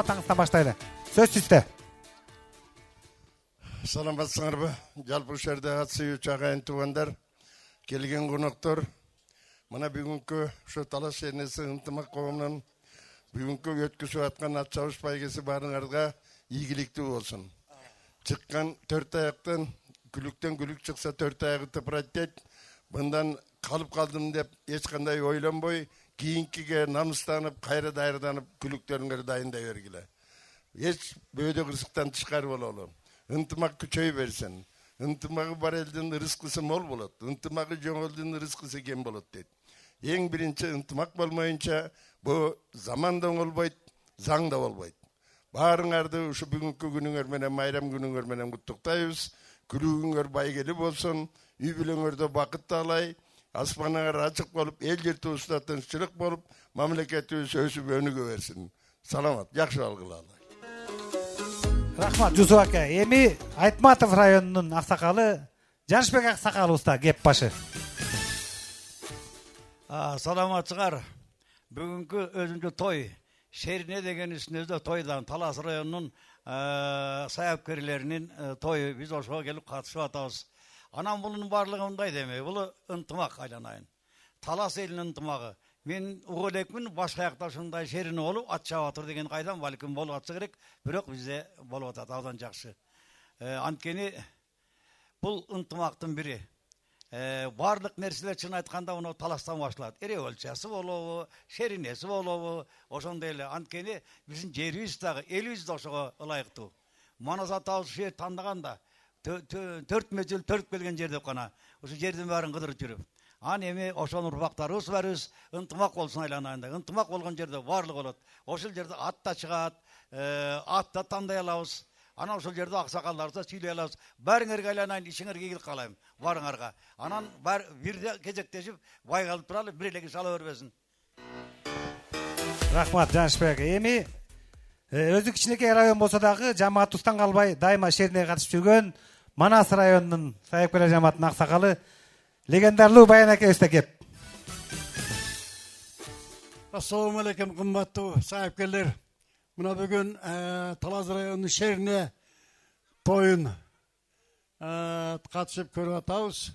сұхбатыңыздан баштайлы. Сөз сізде. Саламатсыңарбы? Жалпы жерде атсый ағайын туғандар, келген қонақтар. Мына бүгінгі шу талас шернесі ынтымақ қоғамынан бүгінгі өткізіп атқан атшауыш байгесі барыңарға игілікті болсын. Шыққан төрт аяқтан, күліктен күлік шықса төрт аяғы тыпыраттет, бұндан қалып қалдым деп ешқандай ойланбой, кейінкіге намыстанып, қайры дайырданып, күліктеріңер дайындай бергілі. Еш бөйді қырсықтан тышқар болалым. Ынтымақ күчей берсін. Ынтымағы бар елдің рызқысы мол болады. Ынтымағы жоңолдың рызқысы кем болады дейді. Ең бірінші ынтымақ болмайынша, бұл заман да болмайды, заң да болмайды. Барыңарды ұшы бүгінгі күніңер менен, майрам күніңер менен құттықтаймыз. Күлігіңер байгелі болсын, үй біліңерді бақытты алай, аспаныңар ашық болып, ел жерті ұстатын шылық болып, мамлекеті өсіп өнігі берсін. Саламат, жақсы алғылалы. Рахмат, Жусуп ака. Эми Айтматов районунун аксакалы Жанышбек аксакалы уста кеп башы. Саламатсыңар. Бүгүнкү өзүнчө той, шерине деген үстүнөздө тойдан Талас районунун саяпкерлеринин тою биз ошого келип катышып атабыз. Анан бунун баардыгы мындай демек, бул ынтымак айланайын. Талас элинин ынтымагы. Мен угу элекмин, башка жакта ушундай шерине болуп ат чабатыр деген кайдан балким болуп атса керек, бирок бизде болуп атат абдан жакшы. Анткени бул ынтымактын бири. Барлык нерселер чын айтканда мына Таластан башталат. Революциясы болобу, шеринеси болобу, ошондой эле. Анткени биздин жерибиз дагы, элибиз да ошого ылайыктуу. Манас атабыз ушул жерди тандаганда 4 мезгил төрүп келген жер деп кана ушул жердин баарын кыдырып жүрүп. Ан эми ошонун урпактарыбыз барыбыз ынтымак болсун айланайында. Ынтымак болгон жерде барлык болот. Ошол жерде ат да чыгат, ат да тандай алабыз. Анан ошол жерде аксакалдарыбызга сүйлөй алабыз. Баарыңарга айланайын, ишиңерге ийгилик каалайм. Барыңарга. Анан бирде кезектешип, байгалып туралы, бир элеги сала бербесин. Рахмат, Жанышбек. Эми өзү кичинекей район болсо дагы жамаатыбыздан калбай дайыма шерине катышып жүргөн Манас районунун саяпкерлер жамаатынын аксакалы легендарлуу Баян акебизде кеп. Ассаламу алейкум, кымбаттуу саяпкерлер. Мына бүгүн Талас районунун шерине тоюн катышып көрүп атабыз.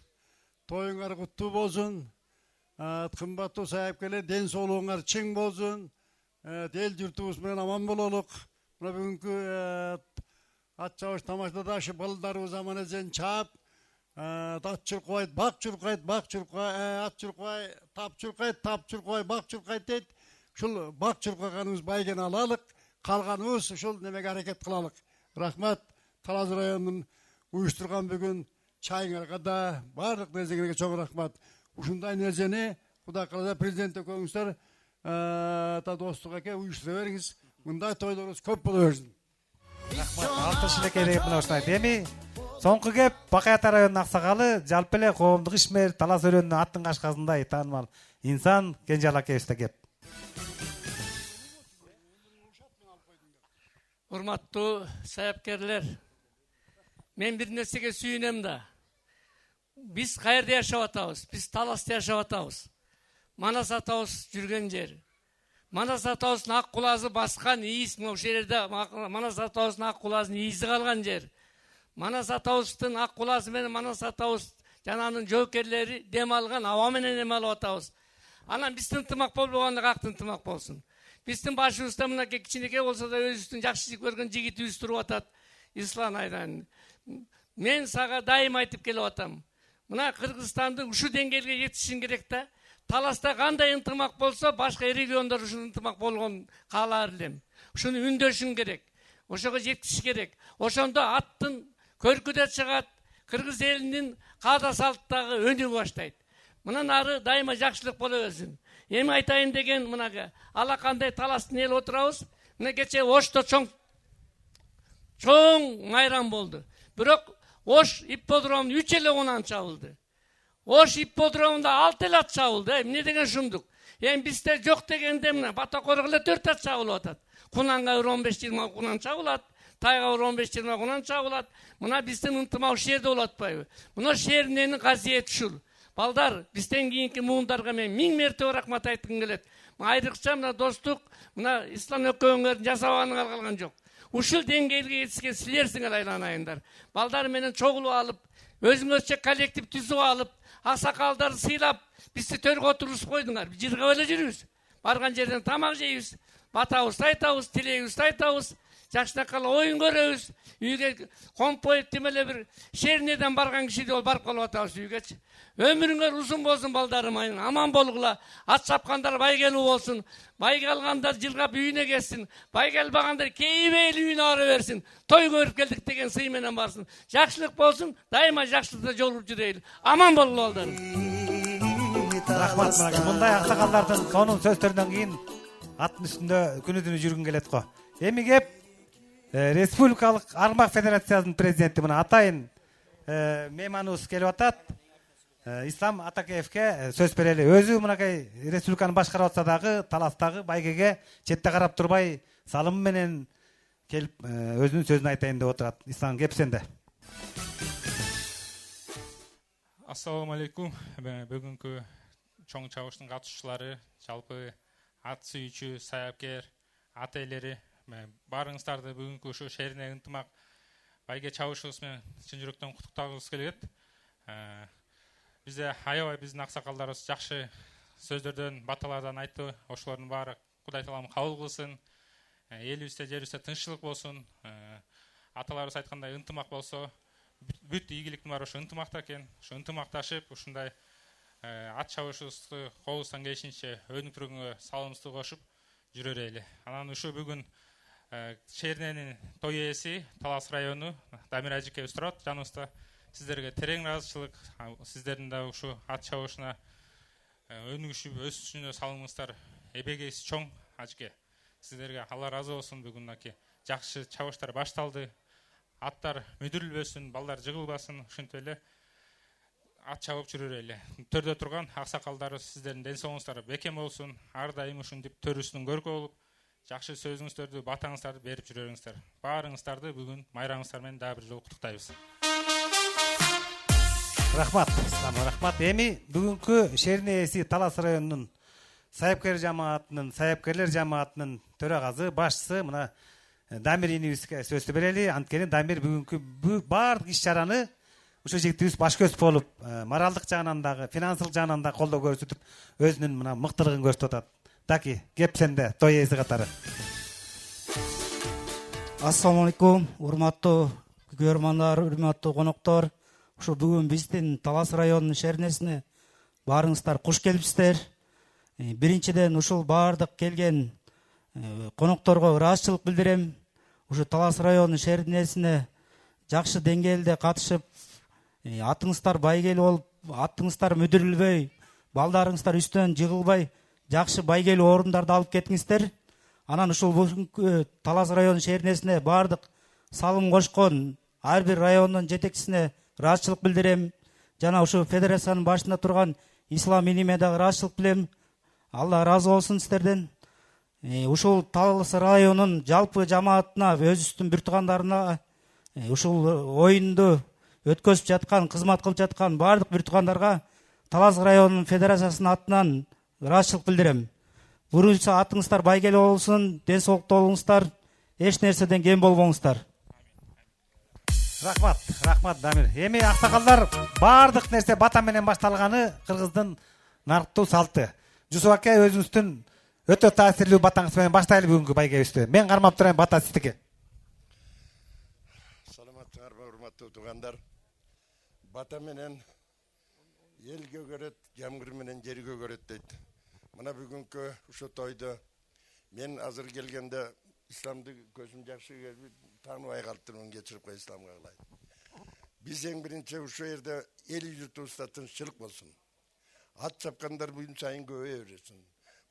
Тоюңар куттуу болсун. Кымбаттуу саяпкерлер, ден соолугуңар чың болсун. Эл журтубуз менен аман бололук. Мына бүгүнкү ат чабыш тамашадашы балдарыбыз аман эсен чаап, ат чуркайт, бак чуркайт, ат чуркай, тап чуркай, бак чуркайт дейт. Ушул бак чуркаганыбыз байгени алалык, калганыбыз ушул немеге аракет кылалык. Рахмат, Талас районунун уюштурган бүгүн чайыңарга да, баардык нерсеңерге чоң рахмат. Ушундай нерсени Кудай кааласа президент экөөңүздөр достук эке уюштура бериңиз. Мындай тойлорубуз көп боло берсин. Рахмат, алтыншынекей деп мына ушундай. Эми соңку кеп Бакай Ата районунун аксакалы, жалпы эле коомдук ишмер, Талас өрөөнүнүн аттын кашкасындай таанымал инсан Кенжал акебизде кеп. Урматтуу саяпкерлер, мен бир нерсеге сүйүнөм да. Биз каерде жашап атабыз? Биз Таласта жашап атабыз. Манас атабыз жүргөн жер. Манас атабыздын ак кулазы баскан ийиз, ушул жерде Манас атабыздын ак кулазынын ийизи калган жер. Манас атабыздын ак куласы менен Манас атабыз жананын жоокерлери дем алган аба менен дем алып атабыз. Анан биздин ынтымак болбогондо кактын ынтымак болсун. Биздин башыбызда мынакей кичинекей болсо да өзүбүздүн жакшы көргөн жигитибиз туруп атат. Ислам айдан. Мен сага дайым айтып келип атам. Мына Кыргызстандын ушул деңгээлге жетишин керек да. Таласта кандай ынтымак болсо, башка региондор ушул ынтымак болгон каалар элем. Ушуну үндөшүн керек. Ошого жетиш керек. Ошондо аттын көркү да чыгат. Кыргыз элинин каада салттагы өнүгө баштайт. Мындан ары дайыма жакшылык боло берсин. Эми айтайын деген мынага алакандай Таластын эл отурабыз. Мына кече Ошто чоң майрам болду. Бирок Ош ипподромун 3 эле унан чабылды. Ош ипподромунда 6 эле ат чабылды. Эмне деген шумдук? Эми бизде жок дегенде мына Батакорго эле 4 ат чабылып атат. Кунанга 15-20 кунан чабылат. Тайга 15-20 кунан чабылат. Мына биздин ынтымак ушул жерде болуп атпайбы? Мына шериненин казиети ушул. Балдар, бизден кийинки муундарга мен 1000 мерте рахмат айткым келет. айрыкча мына достук мына ислам өкмөңөрдүн жасабанын калган жок. Ушул деңгээлге жетишкен силерсиңер айланайындар. Балдар менен чогулуп алып, өзүңөрчө коллектив түзүп алып, аксакалдарды сыйлап, бизди төргө отургузуп койдуңар. Жыргап эле жүрүбүз. Барган жерден тамак жейбиз, батабызды айтабыз, тилегибизди айтабыз. Жакшынакай оюн көрөбүз. Үйгө компойт демеле бир шернеден барган кишиди ол барып калып атабыз үйгөчү. Өмүрүңөр узун болсун балдарым, аман болгула. Ат чапкандар байгелүү болсун. Байга алгандар жылгап үйүнө кетсин. Байга албагандар кейбейли үйүнө ары берсин. Той көрүп келдик деген сый менен барсын. Жакшылык болсун, дайыма жакшылыкта жолуп жүрөйлү. Аман болгула балдарым. Рахмат мынакей. Мындай аксакалдардын сонун сөздөрүнөн кийин аттын үстүндө күнү-түнү жүргүн келет го. Эми кеп Республикалык Армак Федерациясынын президенти мына атайын мейманыбыз келип атат. Ислам Атакеевке сөз берели. Өзү мынакей республиканы башкарып атса дагы таластагы байгеге четте карап турбай салымы менен келип өзүнүн сөзүн айтайын деп отурат. Ислам кеп сенде. Ассаламу алейкум. Бүгүнкү чоң чабыштын катышуучулары, жалпы ат сүйүүчү, саяпкер, ат ээлери, барыңыздарды бүгүнкү ушу шерине ынтымак байге чабышыбыз менен чын жүрөктөн куттуктагыбыз келет. Бизде аябай биздин аксакалдарыбыз жакшы сөздөрдөн, баталардан айтты. Ошолордун баары Кудай таалам кабыл кылсын. Элибизде, жерибизде тынччылык болсун. Аталарыбыз айткандай ынтымак болсо, бүт ийгиликтин баары ошо ынтымакта экен. Ошо ынтымакташып, ушундай ат чабышыбызды колубуздан келишинче өнүктүрүүгө салымыбызды кошуп жүрө берели. Анан ушу бүгүн шериненин той ээси Талас району Дамир Ажикебиз турат жаныбызда. Сиздерге терең ыраазычылык, сиздердин да ушу ат чабышына өнүгүшүп өсүшүнө салымыңыздар эбегейси чоң. Ажике, сиздерге Алла ыраазы болсун. Бүгүн жакшы чабыштар башталды. Аттар мүдүрүлбөсүн, балдар жыгылбасын, ушинтип эле ат чабып жүрө берели. Төрдө турган аксакалдар сиздердин ден соолугуңуздар бекем болсун. Ар дайым ушинтип төрүсүнүн көркү болуп, жакшы сөзүңүздөрдү, батаңыздарды берип жүрө бериңиздер. Баарыңыздарды бүгүн майрамыңыздар менен дагы бир жолу куттуктайбыз. Рахмат. Рахмат. Эми бүгүнкү шерин ээси Талас районунун саяпкерлер жамаатынын төрагасы, башчысы мына Дамир инибизге сөздү берели. Анткени Дамир бүгүнкү баардык иш-чараны ушу жигитибиз баш көз болуп, моралдык жагынан дагы, финансылык жагынан да колдоо көрсөтүп, өзүнүн мына мыктылыгын көрсөтүп атат. Таки, кеп сенде той ээси катары. Ассаламу алейкум, урматтуу көрөрмандар, урматтуу коноктор. Ушу бүгүн биздин Талас районунун шеринесине баарыңыздар куш келипсиздер. Биринчиден ушул баардык келген конокторго ыраазычылык билдирем. Ушу Талас районунун шеринесине жакшы деңгээлде катышып, атыңыздар байгелүү болуп, атыңыздар мүдүрүлбөй, балдарыңыздар үстүнөн жыгылбай, жакшы байгелүү орундарды алып кетиңиздер. Анан ушул бүгүнкү Талас районунун шеринесине баардык салым кошкон ар бир райондун жетекчисине ыраазычылык билдирем. Жана ушу федерациянын башында турган Ислам иниме дагы ыраазычылык билем. Алла ыраазы болсун сиздерден. Ушул Талас районунун жалпы жамаатына, өзүбүздүн бир туугандарына, ушул оюнду өткөзүп жаткан, кызмат кылып жаткан баардык бир туугандарга Талас районунун федерациясынын атынан ыраазычылык билдирем. Буюрса атыңыздар байгелүү болсун, ден соолукта болуңуздар, эч нерседен кем болбоңуздар. Рахмат Дамир. Эми аксакалдар баардык нерсе бата менен башталганы кыргыздын нарктуу салты. Жусуп аке, өзүңүздүн өтө таасирлүү батаңыз менен баштайлы бүгүнкү байгебизди. Мен кармап турайын, бата сиздики. Саламатсыңарбы, урматтуу туугандар. Бата менен элге көрөт, жамгыр менен жерге көрөт дейт. Мына бүгүнкү ушу тойдо мен азыр келгенде исламды көзүм жакшы тааныбай калыптырмын, кечирип кой, исламга кылай. Биз эң биринчи ушу жерде эл журтубузда тынччылык болсун. Ат чапкандар буюн сайын көбөйө берсин.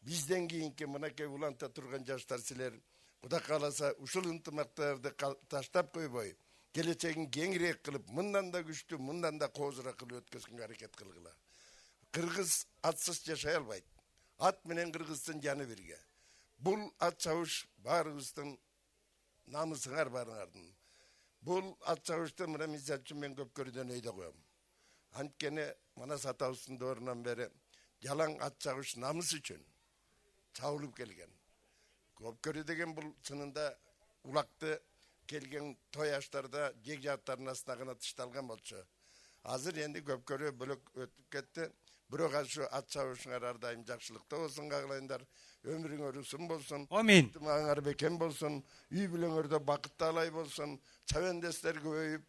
Бизден кийинки мынакей уланта турган жаштар силер Кудай кааласа ушул ынтымактарды таштап койбой, келечегин кеңирээк кылып, мындан да күчтүү, мындан да коозураак кылып өткөзгөнгө аракет кылгыла. Кыргыз атсыз жашай албайт. Ат менен кыргыздын жаны бирге. Бул ат чабыш баарыбыздын намысыңар барыңардын. Бул ат чабышты мына мисал үчүн мен көп көрүүдөн өйдө коем. Анткени Манас атабыздын доорунан бери жалаң ат чабыш намыс үчүн. чабылып келген. Көпкөрү деген бұл чынында улакты келген той аштарда жек жаттарының астына гана тышталган болчу. Азыр енді көпкөрү бөлөк өтүп кетти. Бирок ашу ат чабышыңар ар дайым жакшылыкта болсун каглайындар. Өмүрүңөр узун болсун. Амин. Ыңар бекен болсун. Үй бүлөңөрдө бакытталай болсун. Чабендестер көбөйүп,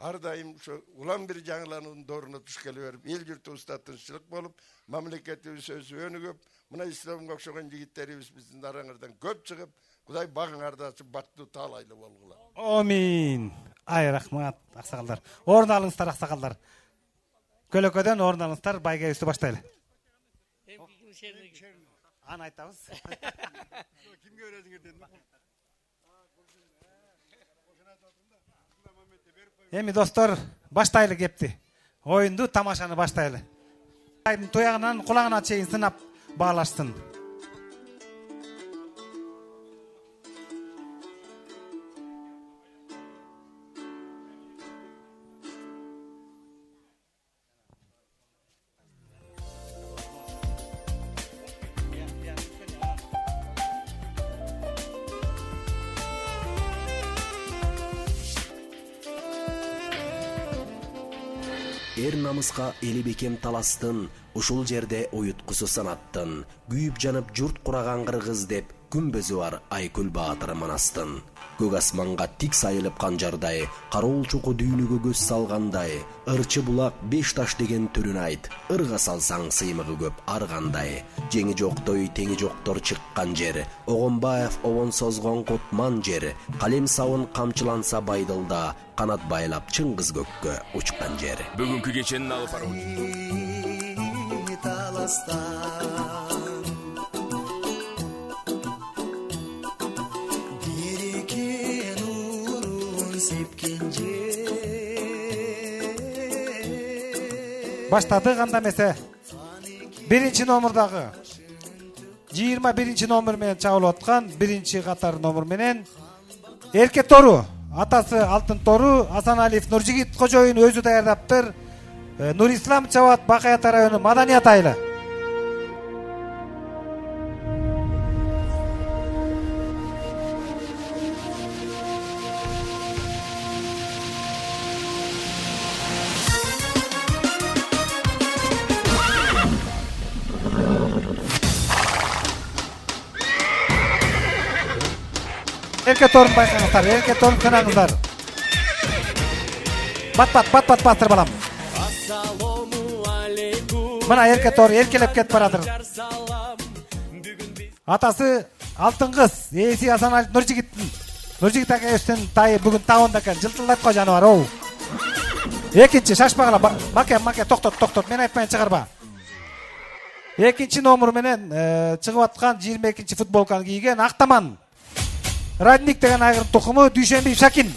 ар дайым şu улам бир жаңыланын дооруна туш келе берип, эл журтубузда тынччылык болуп, мамлекетибиз өнүгүп, мына исламга окшогон жигиттерибиз биздин араңыздан көп чыгып, Кудай багыңарды ачып бактуу таалайлы болгула. Амин. Ай рахмат аксакалдар. Орун алыңыздар аксакалдар. Көлөкөдөн орун алыңыздар, байгебизди баштайлы. Аны айтабыз. Кимге өрөзүңөрдөн? Эми достор, баштайлы кепти. Оюнду, тамашаны баштайлы. Айдын туягынан кулагына чейин сынап баалашсын. Эр намыска эли бекем таластын, ушул жерде уюткусу санаттын. Күйүп жанып журт кураган кыргыз деп, күмбөзү бар Айкүл Баатыр Манастын. Көк асманга тик сайылып канжардай, кароол чуку дүйнөгө көз салгандай, ырчы булак беш таш деген түрүн айт, ырга салсаң сыймыгы көп ар кандай. Жеңи жоктой теңи жоктор чыккан жер, Огонбаев обон созгон кутман жер, калем сабын камчыланса байдылда, канат байлап чыңгыз көккө учкан жер. Бүгүнкү кеченин алып барабыз. Баштадык анда эмесе. 1 номурдагы 21 номер менен чабылып аткан 1 катар номер менен Эрке Тору, атасы Алтын Тору, Асаналиев Нуржигит кожоюн өзү даярдаптыр. Нурислам Чабат, Бакай Ата району Маданият айылы. Эрке Торун байкаңыздар, Эрке Торун сынаңыздар. Бат бастыр балам. Мына Эрке Тор эркелеп кетип баратыр. Атасы Алтын кыз, ээси Асаналиев Нуржигиттин. Нуржигит акебиздин тайы бүгүн таунда экен, жылтылдап кой жаныбар, оу. Экинчи шашпагыла, маке токтот, мен айтпайын чыгарба. Экинчи номер менен чыгып аткан 22 футболканы кийген Актаман. Радник деген айгыр тукуму Дүйшенбиев Шакин.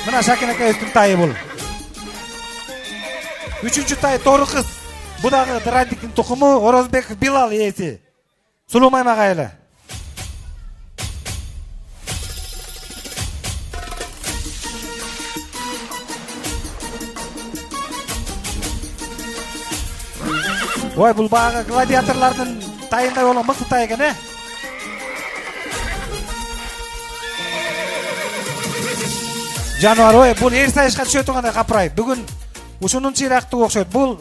Мына Шакин акебиздин тайы бул. Үчүнчү тай Тору кыз. Бу дагы Радниктин тукуму Орозбеков Билал ээси. Сулумаймак айылы. Ой, бұл баға гладиаторлардың тайындай olan мықты тай екен, е? Жануар, ой, бұл ер сайышқа түші өтуғандай қапырай. Бүгін ұшының чирақты оқшайды. Бұл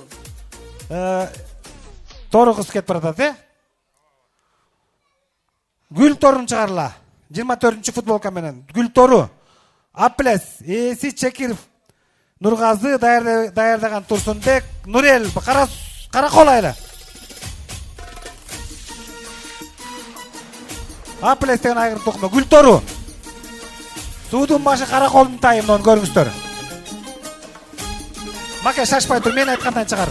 Тору қыз кет баратады, е? Гүл Торун шығарыла. 24-ші футболка менен. Гүл Тору. Аплес, ээси Чекиров, Нургазы, даярдаган Турсунбек, Нурел, Каракол айылы. Аплес деген айгыр тукуму Гүл Тору. Суудун башы Караколдун тайы, мынаны көрүңүздөр. Маке шашпай тур, мен айткандан чыгар.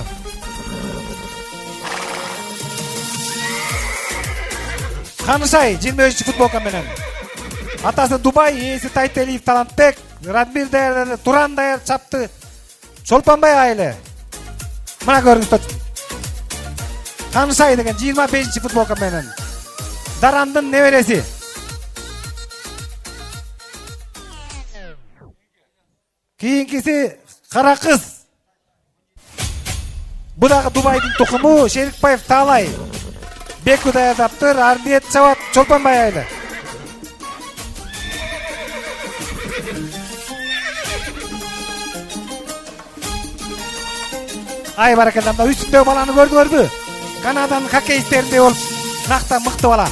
Канышай 23 футболка менен. Атасы Дубай, ээси Тайтелиев Талантбек, Радмир даярдады, Туран даяр чапты. Чолпонбай айылы. Мына көрүңүздөр. Канышай деген 25 футболка менен. Дарандын небереси. Кийинкиси кара кыз. Бу дагы Дубайдын тукуму Шерикбаев Таалай. Беку даярдаптыр, Армиет чабат Чолпонбай айылы. Ай баракалла, мына үстүндөгү баланы көрдүңөрбү? Канаданын хоккеисттериндей болуп, накта мыкты бала.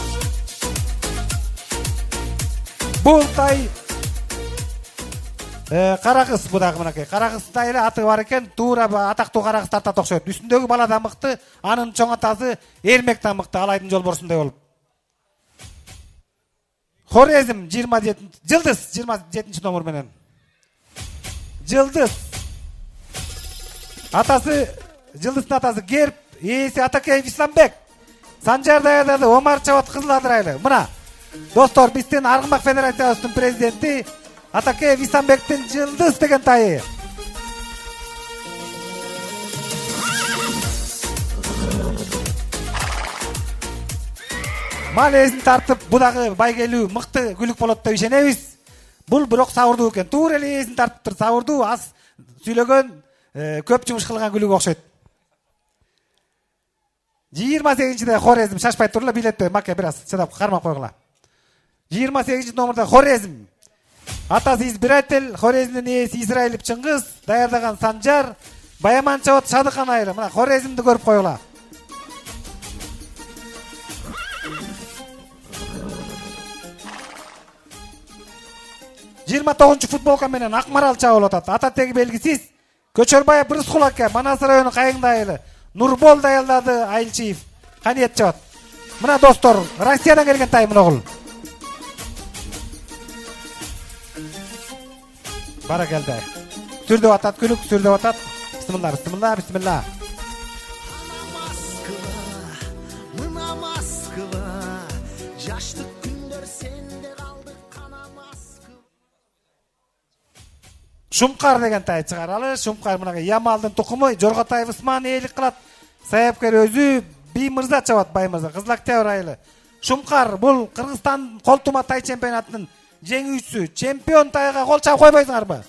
Бул тай кара кыз, бу дагы мынакей. Кара кыздын айылы аты бар экен, туура атактуу кара кыздар да окшойт. Үстүндөгү бала да мыкты, анын чоң атасы Эрмек да мыкты, Алайдын жолборсундай болуп. Хорезм 27, Жылдыз 27 номер менен. Жылдыз. Атасы, Жылдыздын атасы Герб, ээси Атакеев Исламбек. Санжар даярдады, Омар Чабат Кызыл Адыр айылы. Мына, достор, биздин Аргымак Федерациясынын президенти Атакеев Исламбектин Жылдыз деген тайы. Мал эсин тартып, бу дагы байгелүү мыкты күлүк болот деп ишенебиз. Бул бирок сабырдуу экен. Туура эле эсин тартыптыр, сабырдуу, аз сүйлөгөн, көп жумуш кылган күлүк окшойт. 28-де Хорезм, шашпай турла, билетпе, маке бир аз чыдап кармап койгула. 28 номерде Хорезм. Атасы избиратель, Хорезмдин ээси Израилев Чыңгыз, даярдаган Санжар, Баяман Чабат Шадыкан айылы. Мына Хорезмди көрүп койгула. Жыйырма 9 футболка менен Акмарал чабылып атат. Ата теги белгисиз. Көчөрбаев Рыскул аке, Манас району Кайыңды айылы. Нурбол даялдады Айылчиев. Каниет чабат. Мына достор, Россиядан келген тай мына огул. Баракелде. Сүрдөп атат, күлүк сүрдөп атат. Бисмилла, бисмилла, бисмилла. Мына Москва, жаштык күндөр сенде калды кана Москва. Шумкар деген тай чыгаралы. Шумкар мына Ямалдын тукуму, Жорготаев Усман ээлик кылат. Саяпкер өзү Биймырза чабат, Баймырза, Кызыл Октябрь айылы. Шумкар бул Кыргызстан колтума тай чемпионатынын жеңүүчүсү. Чемпион тайга кол чабып койбойсуңарбы?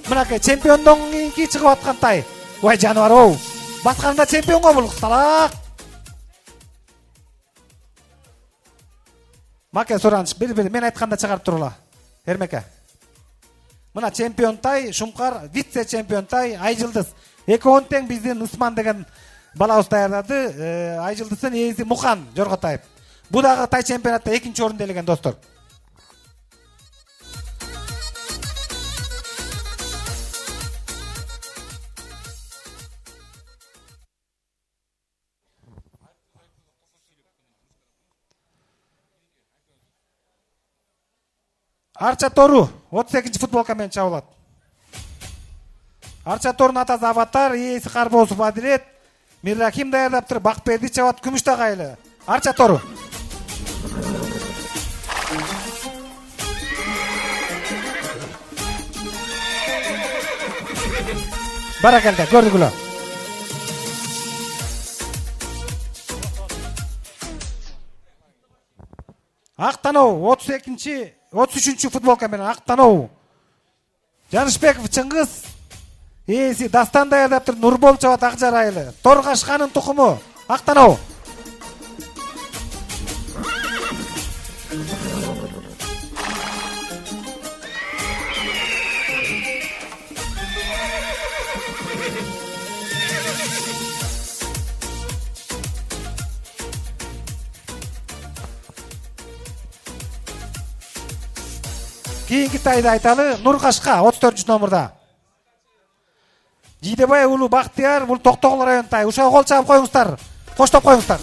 Мынакей чемпиондон кийинки чыгып аткан тай. Ой жаныбар оу. Басканда чемпионго бул салак. Маке сураныч, бир мен айтканда чыгарып тургула. Эрмеке. Мына чемпион тай, Шумкар, вице чемпион тай, Айжылдыз. Экөөнү тең биздин Усман деген балабыз даярдады. Айжылдыздын ээси Мухан Жорготаев. Бу дагы тай чемпионатта 2-нчи орунда элеген достор. Арча Тору 32-нчи футболка менен чабылат. Арча Торунун атасы Аватар, ээси Карбосов Адилет, Миррахим даярдаптыр, Бакберди чабат Күмүштак айылы. Арча Тору. Баракелде, көрдүгүлө. Актаноо 33-чү футболка менен Актаноо. Жанышбеков Чыңгыз, ээси Дастан даярдаптыр, Нурбол чабат Акжар айылы. Торгашканын тукуму Актаноо. Кийинки тайды айталы, Нуркашка 34 номерда. Жидебай уулу Бактияр, бул Токтогул район тай. Ушуга кол чабып коюңуздар. Коштоп коюңуздар.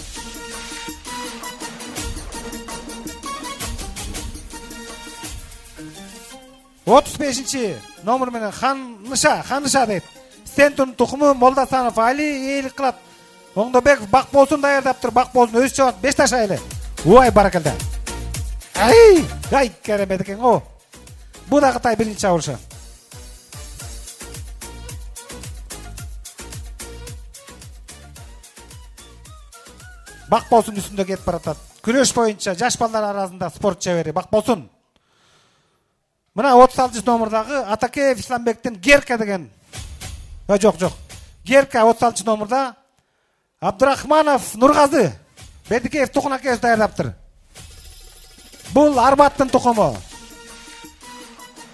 Отуз бешинчи номер менен Ханыша дейт. Стентун тукуму Молдасанов Али ээлик кылат. Оңдобеков Бакболсун даярдаптыр. Бакболсун өзү чабат Бешташ айылы. Ой баракелде. Ай, керемет экен го. Бу дагы тай биринчи чабылышы. Бакболсун үстүндө кетип баратат. Күрөш боюнча жаш балдар арасында спорт чебери Бакболсун. Мына 36 номердагы Атакеев Исламбектен Герка деген. Жок. Герка 36 номерда. Абдурахманов Нургазы. Бердикеев Тукунакеев даярдаптыр. Бул Арбаттын тукуму.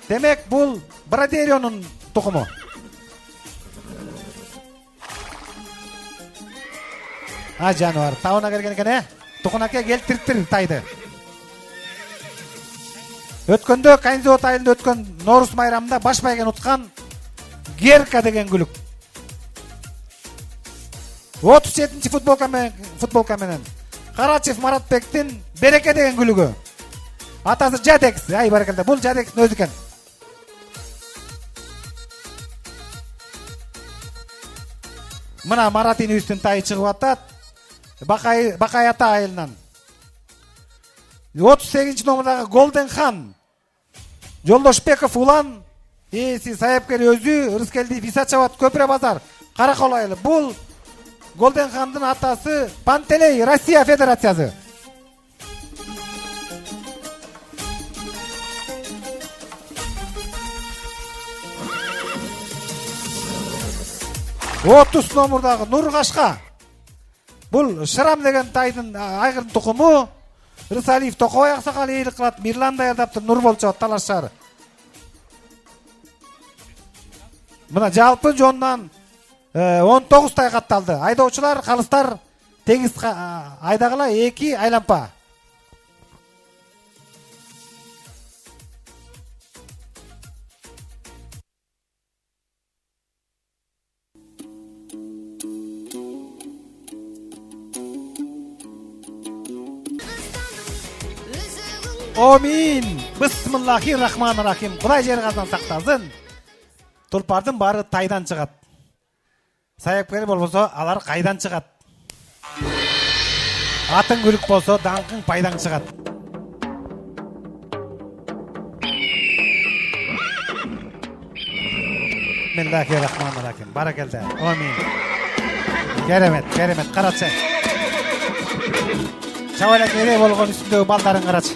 Демек бул Брадерионун тукуму. Жануар тауына келген екен, Тукунаке келтириптир тайды. Өткөндө Кайынзавод айылында өткөн Норус майрамында баш байген уткан Герка деген күлүк. 37-ci футболка менен Карачев Маратбектин Береке деген күлүгү. Атасы Жадекс, баракалда. Бул Жадекстин өзү экен. Мына Маратын үстүн тай чыгып атат. Бакай ата айылынан. 38-ci номердагы Голден хан. Жолдошбеков улан, ээси саяпкер өзү Рыскелдиев Исачабад Көпүрө базар Каракол айылы. Бул Голден хандын атасы Пантелей Россия Федерациясы. Отуз номердагы Нургашка. Бул Шырам деген тайдын айгырын тукуму. Рысалиев Токобай аксакал эйлик кылат. Мирлан даярдаптыр Нурболчо Талаш шаары. Мына жалпы жонунан 19 тай катталды. Айдоочулар, калыстар теңиз айдагыла 2 айлампа. Амин. Бисмиллахир-рахманир-рахим. Кудай жер каздан сактасын. Тулпардын бары тайдан чыгат. Саяпкер болбосо алар кайдан чыгат? Атың күлүк болсо даңкың пайдаң чыгат. Бисмиллахир-рахманир-рахим. Баракалда. Амин. Керемет, карачы. Чабалак эре болгон үстүндөгү балдарын карачы.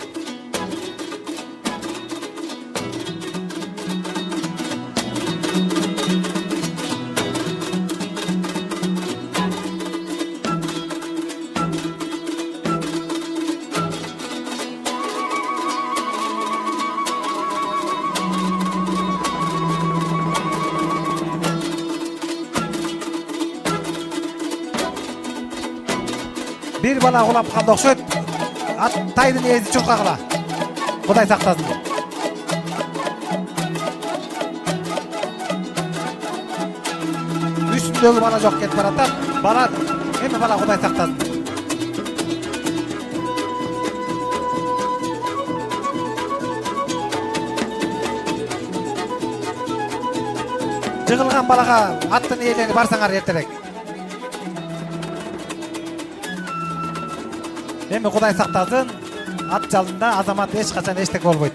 Bir bala kulap kaldı okşut. At taydın ezi çurka kıla. Kuday saktazın. Üstündögü bala jok ketip baratat. Bala, emi bala kuday saktazın. Жығылған балаға аттын иелери барсаңар ертерек. Эми Кудай сактасын, ат жалында азамат эч качан эчтеке болбойт.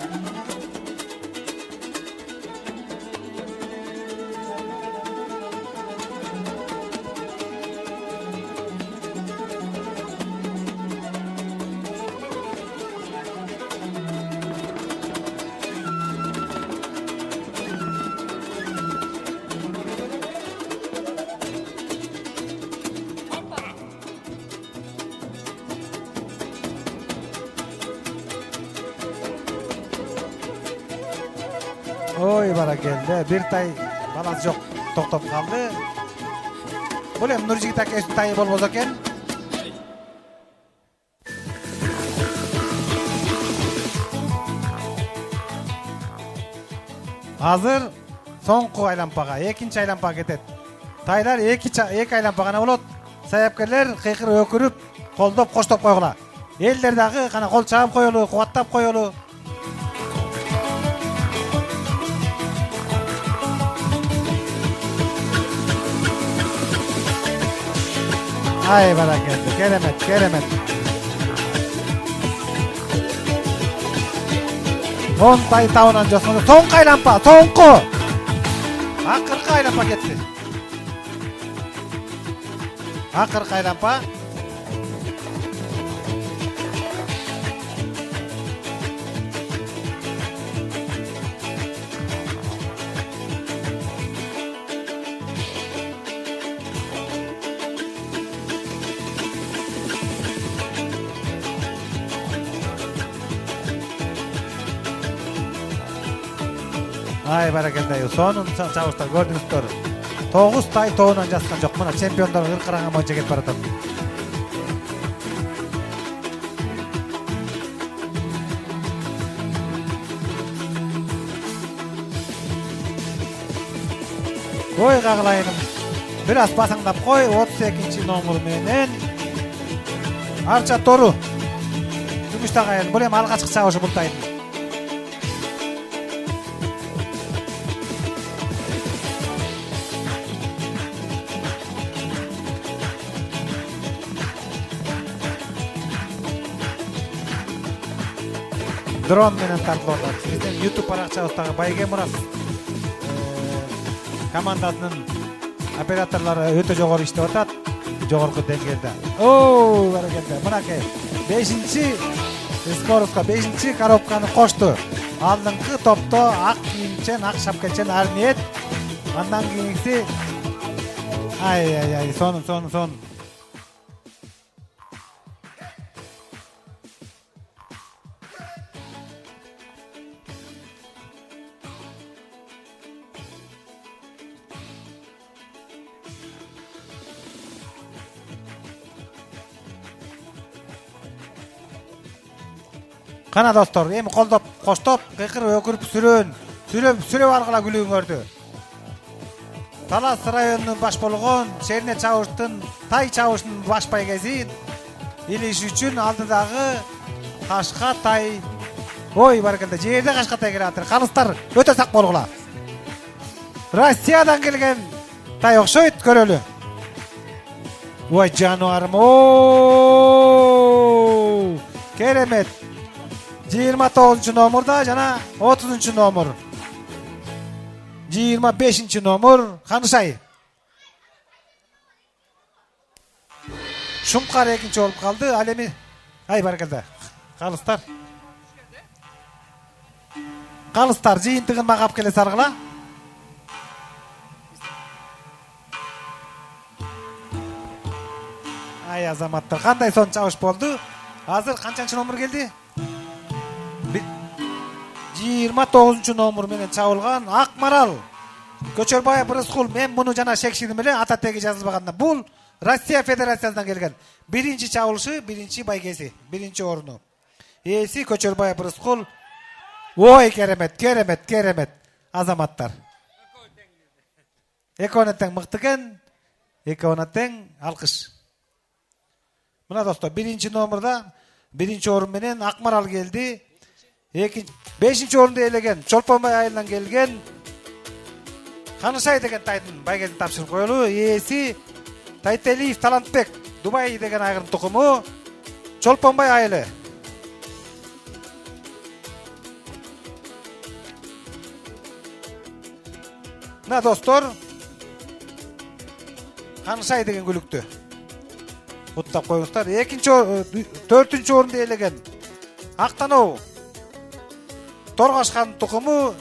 Ой, баракелде. Bir tay баласы жок токтоп калды. Бул эми Нуржигит акебиздин тайы болбосо экен. Азыр соңку айлампага, экинчи айлампага кетет. Тайлар эки айлампа гана болот. Саяпкерлер кыйкыр өкүрүп, колдоп, коштоп койгула. Элдер дагы кана кол чаап коелу, кубаттап коелу. Ay baraketli, keremet. 10 tay tavынан жосмоду. Соңку айлампа, соңку. Акыркы айлампа кетти. Акыркы айлампа. Ай баракелде. Сонун чабыштар көрдүңүздөр. 9 тай тоонан жаскан жок. Мына чемпиондор ыркыраган боюнча кетип баратат. Ой кагылайыным. Бир аз басаңдап кой. 32 номер менен Арча Тору. Күмүштаг айыл. Бул эми алгачкы чабышы бул тайдын. Дрон менен тартылып атат. Биздин YouTube баракчабыздагы Байге Мурас командасынын операторлору өтө жогору иштеп атат. Жогорку деңгээлде. Оо, баракелде. Мынакей 5-чи скоростка 5-чи коробканы кошту. Алдыңкы топто ак кийимчен, ак шапкачен Арниет. Андан кийинкиси ай, сон. Кана достор, эми колдоп, коштоп, кыйкырып, өкүрүп, сүрөп алгыла күлүүңөрдү. Талас районунун баш болгон Шерне чабыштын, тай чабышынын баш байгеси илиш үчүн алдыдагы Кашка тай. Ой, баракелде, жерде Кашка тай келип атыр. Калыстар өтө сак болгула. Россиядан келген тай окшойт, көрөлү. Ой, жануарым. О! Керемет. 29 номерда жана 30 номер. 25 номер Канышай. Шумкар экинчи болуп калды. Ал эми ай баракелде. Калыстар жыйынтыгын магап келе саргыла. Ай азаматтар, кандай сон чабыш болду? Азыр канчанчы номер келди? 29 номер менен чабылган Акмарал Көчөрбаев Рыскул. Мен муну жана шекшидим эле, ата теги жазылбаганда. Бул Россия Федерациясынан келген. Биринчи чабылышы, биринчи байгеси, биринчи орну. Ээси Көчөрбаев Рыскул. Ой, керемет. Азаматтар. Экөөнө тең мыкты экен. Экөөнө тең алкыш. Мына достор, биринчи номерда биринчи орун менен Акмарал келди. 5-чи орунду ээлеген Чолпонбай айылынан келген Канышай деген тайдын байгесин тапшырып коелу. Ээси Тайтелиев Талантбек, Дубай деген айгырын тукуму, Чолпонбай айылы. Мына достор, Канышай деген күлүктү уттап коюңуздар. 4-чү орунду ээлеген Актаноо Торгашхан тукуму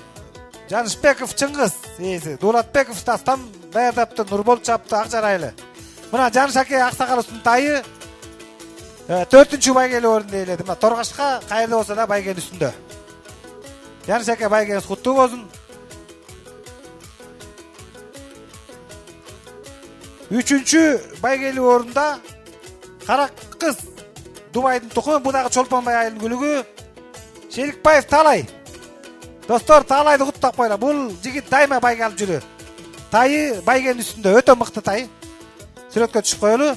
Жанышбеков Чыңгыз ээси, Дулатбеков Дастан даярдапты, Нурбол чапты Акжар айылы. Мына Жанышаке Аксакаловдун тайы 4-чү байгели орунду ээледи. Мына Торгашка кайерде болсо да байгенин үстүндө. Жанышаке байгениңиз куттуу болсун. 3-чү байгели орунда Кара кыз Дубайдын тукуму, бу дагы Чолпонбай айылынын күлүгү Шерикбаев Талай. Достор, Талайды куттап койла. Бул жигит дайыма байге алып жүрү. Тайы байгенин үстүндө, өтө мыкты тай. Сүрөткө түшүп коелу.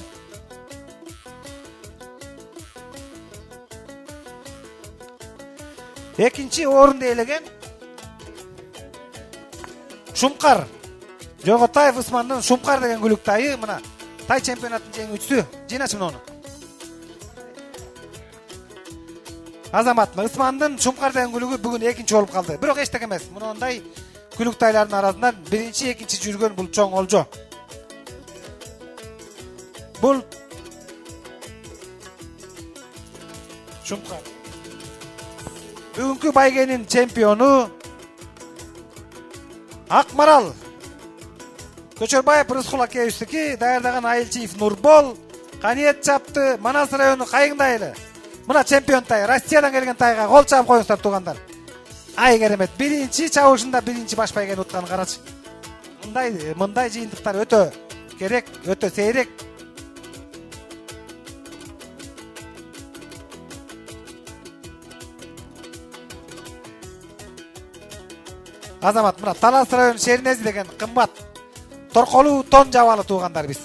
Экинчи орунду ээлеген Шумкар Жоготаев Усмандын Шумкар деген күлүк тайы. Мына тай чемпионаттын жеңүүчүсү. Жыйначы муну. Азаматтын Усмандын Шумкар деген күлүгү бүгүн экинчи болуп калды. Бирок эчтеке эмес. Мындай күлүк тайлардын арасынан биринчи, экинчи жүргөн бул чоң олжо. Бул Шумкар. Бүгүнкү байгенин чемпиону Акмарал Көчөрбаев Рыскул акебиздики даярдаган Айылчиев Нурбол Каниет чапты. Манас району Кайыңды айылы. Мына чемпион тай, Россиядан келген тайга кол чабып коюңуздар туугандар. Ай керемет. Биринчи чабышында биринчи баш байгени утканын карачы. Мындай жыйынтыктар өтө керек, өтө сейрек. Азамат, мына Талас району Шернези деген кымбат торколуу тон жабалы туугандар биз.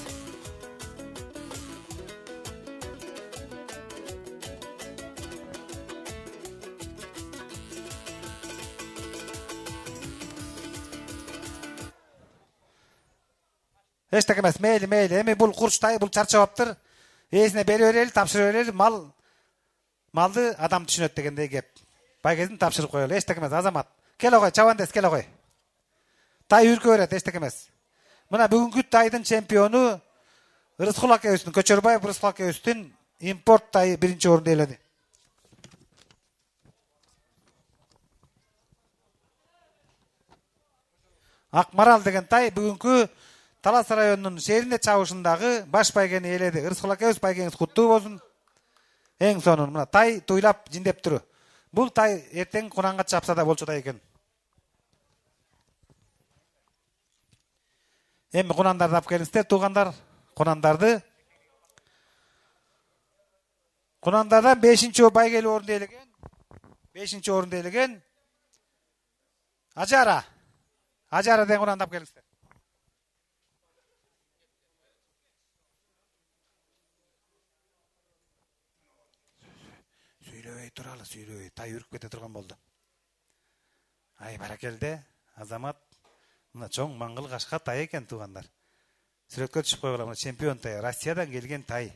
Эчтеке эмес, мейли. Эми бул курчтай, бул чарчабаптыр. Ээсине бере берели, тапшыра берели, малды адам түшүнөт дегендей кеп. Байгезин тапшырып коелу. Эчтеке эмес, Азамат. Келе кой, чабандес келе кой. Тай үркө берет, эчтеке эмес. Мына бүгүнкү тайдын чемпиону Рыскул акебиздин, Көчөрбаев Рыскул акебиздин импорт тайы биринчи орунду ээледи. Акмарал деген тай бүгүнкү Талас районунун Шерине чабышындагы баш байгени ээледи. Рыскул акебиз байгеңиз куттуу болсун. Эң сонун мына тай туйлап жиндеп туру. Бул тай эртең кунанга чапса да болчу тай экен. Эми кунандарды алып келиңиздер, туугандар. Кунандардан 5-чи байгели орунду ээлеген. 5-чи орунду ээлеген. Ажара деген кунанды алып келиңиздер. Сүйлөбөй, тай үрүп кете турган болду. Ай, баракелде, Азамат. Мына чоң маңгыл кашка тай экен, туугандар. Сүрөткө түшүп койгула, мына чемпион тай, Россиядан келген тай.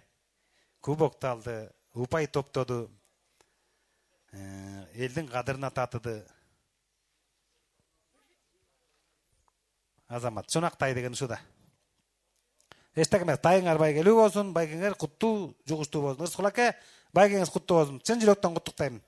Кубокты алды, упай топтоду. Элдин кадырына татыды. Азамат, чонак тай деген ушуда. Эчтеке эмес, тайыңар байгелүү болсун, байгеңер куттуу, жугуштуу болсун. Рыскул аке, байгеңиз куттуу болсун. Чын жүрөктөн куттуктайм.